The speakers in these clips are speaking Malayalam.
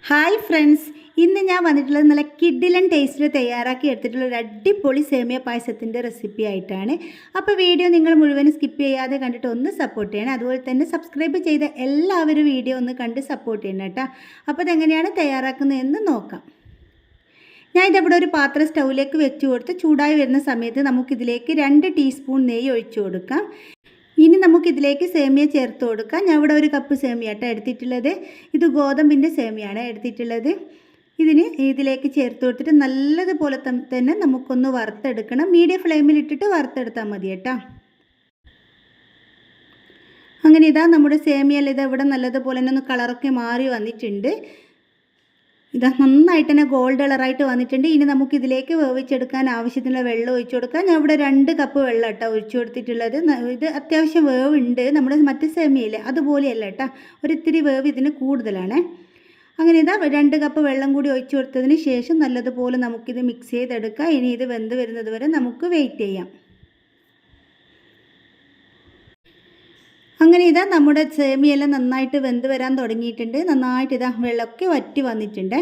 ഹായ് ഫ്രണ്ട്സ്, ഇന്ന് ഞാൻ വന്നിട്ടുള്ളത് നല്ല കിഡിലൻ ടേസ്റ്റിൽ തയ്യാറാക്കി എടുത്തിട്ടുള്ള ഒരു അടിപൊളി സേമിയ പായസത്തിൻ്റെ റെസിപ്പി ആയിട്ടാണ്. അപ്പോൾ വീഡിയോ നിങ്ങൾ മുഴുവൻ സ്കിപ്പ് ചെയ്യാതെ കണ്ടിട്ട് ഒന്ന് സപ്പോർട്ട് ചെയ്യണം. അതുപോലെ തന്നെ സബ്സ്ക്രൈബ് ചെയ്ത എല്ലാവരും വീഡിയോ ഒന്ന് കണ്ട് സപ്പോർട്ട് ചെയ്യണം കേട്ടോ. അപ്പോൾ അതെങ്ങനെയാണ് തയ്യാറാക്കുന്നതെന്ന് നോക്കാം. ഞാൻ ഇതവിടെ ഒരു പാത്രം സ്റ്റൗവിലേക്ക് വെച്ച് കൊടുത്ത് ചൂടായി വരുന്ന സമയത്ത് നമുക്കിതിലേക്ക് 2 ടീസ്പൂൺ നെയ്യ് ഒഴിച്ചു കൊടുക്കാം. ഇനി നമുക്കിതിലേക്ക് സേമിയ ചേർത്ത് കൊടുക്കാം. ഞാൻ ഇവിടെ 1 കപ്പ് സേമിയാട്ടോ എടുത്തിട്ടുള്ളത്. ഇത് ഗോതമ്പിൻ്റെ സേമിയാണ് എടുത്തിട്ടുള്ളത്. ഇതിലേക്ക് ചേർത്ത് കൊടുത്തിട്ട് നല്ലതുപോലെ തന്നെ നമുക്കൊന്ന് വറുത്തെടുക്കണം. മീഡിയം ഫ്ലെയിമിലിട്ടിട്ട് വറുത്തെടുത്താൽ മതി കേട്ടോ. അങ്ങനെ ഇതാ നമ്മുടെ സേമിയല്ല ഇവിടെ നല്ലതുപോലെ തന്നെ ഒന്ന് കളറൊക്കെ മാറി വന്നിട്ടുണ്ട്. ഇതാ നന്നായിട്ട് തന്നെ ഗോൾഡ് കളറായിട്ട് വന്നിട്ടുണ്ട്. ഇനി നമുക്കിതിലേക്ക് വേവിച്ചെടുക്കാൻ ആവശ്യത്തിനുള്ള വെള്ളം ഒഴിച്ചു കൊടുക്കാം. ഞാൻ ഇവിടെ 2 കപ്പ് വെള്ളം കേട്ടോ ഒഴിച്ചു കൊടുത്തിട്ടുള്ളത്. ഇത് അത്യാവശ്യം വേവുണ്ട്. നമ്മുടെ മറ്റ് സേമിയയില്ലേ അതുപോലെയല്ല കേട്ടോ, ഒരിത്തിരി വേവ് ഇതിന് കൂടുതലാണ്. അങ്ങനെ ഇതാ 2 കപ്പ് വെള്ളം കൂടി ഒഴിച്ചു കൊടുത്തതിന് ശേഷം നല്ലതുപോലെ നമുക്കിത് മിക്സ് ചെയ്തെടുക്കാം. ഇനി ഇത് വെന്ത് വരുന്നത് വരെ നമുക്ക് വെയിറ്റ് ചെയ്യാം. അങ്ങനെ ഇതാ നമ്മുടെ സേമിയെല്ലാം നന്നായിട്ട് വെന്ത് വരാൻ തുടങ്ങിയിട്ടുണ്ട്. നന്നായിട്ട് ഇതാ വെള്ളമൊക്കെ വറ്റി വന്നിട്ടുണ്ട്.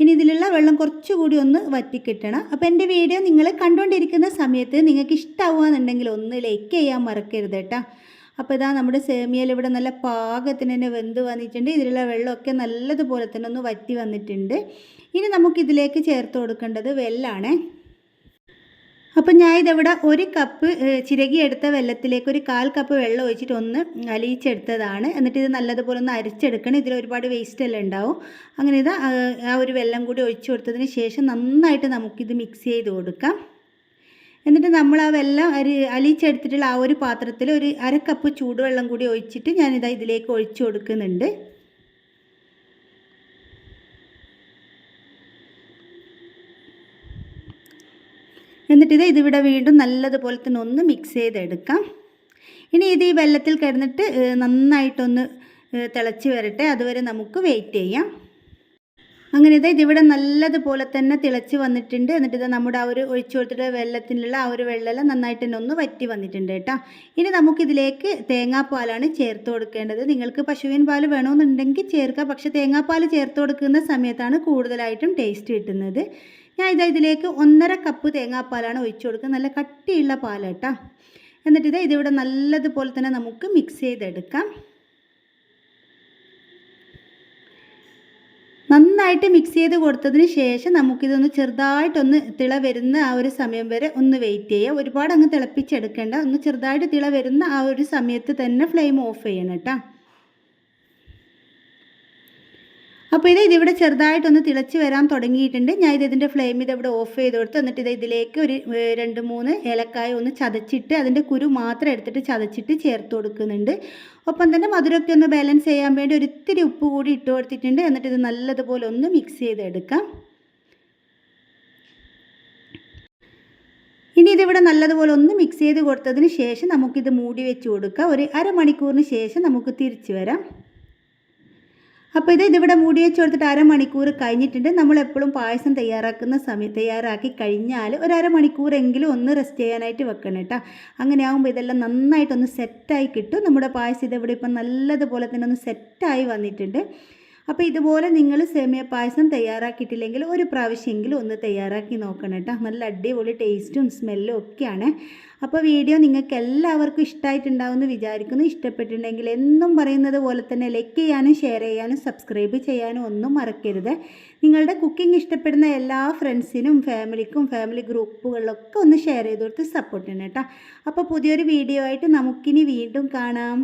ഇനി ഇതിലുള്ള വെള്ളം കുറച്ചുകൂടി ഒന്ന് വറ്റിക്കിട്ടണം. അപ്പോൾ എൻ്റെ വീഡിയോ നിങ്ങൾ കണ്ടുകൊണ്ടിരിക്കുന്ന സമയത്ത് നിങ്ങൾക്ക് ഇഷ്ടമാവുകയെന്നുണ്ടെങ്കിൽ ഒന്ന് ലൈക്ക് ചെയ്യാൻ മറക്കരുത് കേട്ടോ. അപ്പോൾ ഇതാ നമ്മുടെ സേമിയയിൽ ഇവിടെ നല്ല പാകത്തിന് തന്നെ വെന്ത് വന്നിട്ടുണ്ട്. ഇതിലുള്ള വെള്ളമൊക്കെ നല്ലതുപോലെ തന്നെ ഒന്ന് വറ്റി വന്നിട്ടുണ്ട്. ഇനി നമുക്കിതിലേക്ക് ചേർത്ത് കൊടുക്കേണ്ടത് വെല്ലമാണ്. അപ്പം ഞാൻ ഇതവിടെ 1 കപ്പ് ചിരകിയെടുത്ത വെള്ളത്തിലേക്ക് 1/4 കപ്പ് വെള്ളം ഒഴിച്ചിട്ട് ഒന്ന് അലിയിച്ചെടുത്തതാണ്. എന്നിട്ട് ഇത് നല്ലതുപോലെ ഒന്ന് അരിച്ചെടുക്കണം. ഇതിൽ ഒരുപാട് വേസ്റ്റ് എല്ലാം ഉണ്ടാവും. അങ്ങനെ ഇത് ആ ഒരു വെള്ളം കൂടി ഒഴിച്ചു കൊടുത്തതിന് ശേഷം നന്നായിട്ട് നമുക്കിത് മിക്സ് ചെയ്ത് കൊടുക്കാം. എന്നിട്ട് നമ്മൾ ആ വെള്ളം അലിയിച്ചെടുത്തിട്ടുള്ള ആ ഒരു പാത്രത്തിൽ 1/2 കപ്പ് ചൂടുവെള്ളം കൂടി ഒഴിച്ചിട്ട് ഞാനിതാ ഇതിലേക്ക് ഒഴിച്ചു കൊടുക്കുന്നുണ്ട്. എന്നിട്ട് ഇതിവിടെ വീണ്ടും നല്ലതുപോലെ തന്നെ ഒന്ന് മിക്സ് ചെയ്തെടുക്കാം. ഇനി ഇത് ഈ വെള്ളത്തിൽ കിടന്നിട്ട് നന്നായിട്ടൊന്ന് തിളച്ച് വരട്ടെ, അതുവരെ നമുക്ക് വെയിറ്റ് ചെയ്യാം. അങ്ങനെ ഇതിവിടെ നല്ലതുപോലെ തന്നെ തിളച്ച് വന്നിട്ടുണ്ട്. എന്നിട്ട് നമ്മുടെ ആ ഒരു ഒഴിച്ചു കൊടുത്തിട്ട് വെള്ളത്തിനുള്ള ആ ഒരു വെള്ളമെല്ലാം നന്നായിട്ട് തന്നെ ഒന്ന് വറ്റി വന്നിട്ടുണ്ട് കേട്ടോ. ഇനി നമുക്കിതിലേക്ക് തേങ്ങാപ്പാലാണ് ചേർത്ത് കൊടുക്കേണ്ടത്. നിങ്ങൾക്ക് പശുവിൻ പാൽ വേണമെന്നുണ്ടെങ്കിൽ ചേർക്കാം, പക്ഷേ തേങ്ങാപ്പാൽ ചേർത്ത് കൊടുക്കുന്ന സമയത്താണ് കൂടുതലായിട്ടും ടേസ്റ്റ് കിട്ടുന്നത്. ഞാൻ ഇതിലേക്ക് 1.5 കപ്പ് തേങ്ങാപ്പാലാണ് ഒഴിച്ചു കൊടുക്കുന്നത്. നല്ല കട്ടിയുള്ള പാൽ കേട്ടോ. എന്നിട്ട് ഇതിവിടെ നല്ലതുപോലെ തന്നെ നമുക്ക് മിക്സ് ചെയ്തെടുക്കാം. നന്നായിട്ട് മിക്സ് ചെയ്ത് കൊടുത്തതിന് ശേഷം നമുക്കിതൊന്ന് ചെറുതായിട്ടൊന്ന് തിള വരുന്ന ആ ഒരു സമയം വരെ ഒന്ന് വെയിറ്റ് ചെയ്യുക. ഒരുപാട് അങ്ങ് തിളപ്പിച്ചെടുക്കേണ്ട, ഒന്ന് ചെറുതായിട്ട് തിള വരുന്ന ആ ഒരു സമയത്ത് തന്നെ ഫ്ലെയിം ഓഫ് ചെയ്യണം കേട്ടോ. അപ്പോൾ ഇതിവിടെ ചെറുതായിട്ടൊന്ന് തിളച്ച് വരാൻ തുടങ്ങിയിട്ടുണ്ട്. ഞാൻ ഇതിൻ്റെ ഫ്ലെയിം ഇതവിടെ ഓഫ് ചെയ്ത് കൊടുത്ത് എന്നിട്ട് ഇതിലേക്ക് ഒരു 2-3 ഏലക്കായ ഒന്ന് ചതച്ചിട്ട് അതിൻ്റെ കുരു മാത്രം എടുത്തിട്ട് ചതച്ചിട്ട് ചേർത്ത് കൊടുക്കുന്നുണ്ട്. ഒപ്പം തന്നെ മധുരമൊക്കെ ഒന്ന് ബാലൻസ് ചെയ്യാൻ വേണ്ടി ഒരിത്തിരി ഉപ്പ് കൂടി ഇട്ട് കൊടുത്തിട്ടുണ്ട്. എന്നിട്ട് ഇത് നല്ലതുപോലെ ഒന്ന് മിക്സ് ചെയ്തെടുക്കാം. ഇനി ഇതിവിടെ നല്ലതുപോലെ ഒന്ന് മിക്സ് ചെയ്ത് കൊടുത്തതിന് ശേഷം നമുക്കിത് മൂടി വെച്ച് കൊടുക്കാം. ഒരു അരമണിക്കൂറിന് ശേഷം നമുക്ക് തിരിച്ചു വരാം. അപ്പോൾ ഇതിവിടെ മൂടി വെച്ച് കൊടുത്തിട്ട് അരമണിക്കൂർ കഴിഞ്ഞിട്ടുണ്ട്. നമ്മളെപ്പോഴും പായസം തയ്യാറാക്കി കഴിഞ്ഞാൽ ഒരു അരമണിക്കൂറെങ്കിലും ഒന്ന് റെസ്റ്റ് ചെയ്യാനായിട്ട് വെക്കണം കേട്ടോ. അങ്ങനെ ആകുമ്പോൾ ഇതെല്ലാം നന്നായിട്ടൊന്ന് സെറ്റായി കിട്ടും. നമ്മുടെ പായസം ഇതിവിടെ ഇപ്പം നല്ലതുപോലെ തന്നെ ഒന്ന് സെറ്റായി വന്നിട്ടുണ്ട്. അപ്പോൾ ഇതുപോലെ നിങ്ങൾ സേമിയ പായസം തയ്യാറാക്കിയിട്ടില്ലെങ്കിൽ ഒരു പ്രാവശ്യമെങ്കിലും ഒന്ന് തയ്യാറാക്കി നോക്കണം കേട്ടോ. നല്ല അടിപൊളി ടേസ്റ്റും സ്മെല്ലും ഒക്കെയാണ്. അപ്പോൾ വീഡിയോ നിങ്ങൾക്ക് എല്ലാവർക്കും ഇഷ്ടമായിട്ടുണ്ടാവുമെന്ന് വിചാരിക്കുന്നു. ഇഷ്ടപ്പെട്ടിട്ടുണ്ടെങ്കിൽ എന്നും പറയുന്നത് പോലെ തന്നെ ലൈക്ക് ചെയ്യാനും ഷെയർ ചെയ്യാനും സബ്സ്ക്രൈബ് ചെയ്യാനും ഒന്നും മറക്കരുത്. നിങ്ങളുടെ കുക്കിംഗ് ഇഷ്ടപ്പെടുന്ന എല്ലാ ഫ്രണ്ട്സിനും ഫാമിലിക്കും ഫാമിലി ഗ്രൂപ്പുകളിലൊക്കെ ഒന്ന് ഷെയർ ചെയ്ത് കൊടുത്ത് സപ്പോർട്ട് ചെയ്യണം കേട്ടോ. അപ്പോൾ പുതിയൊരു വീഡിയോ ആയിട്ട് നമുക്കിനി വീണ്ടും കാണാം.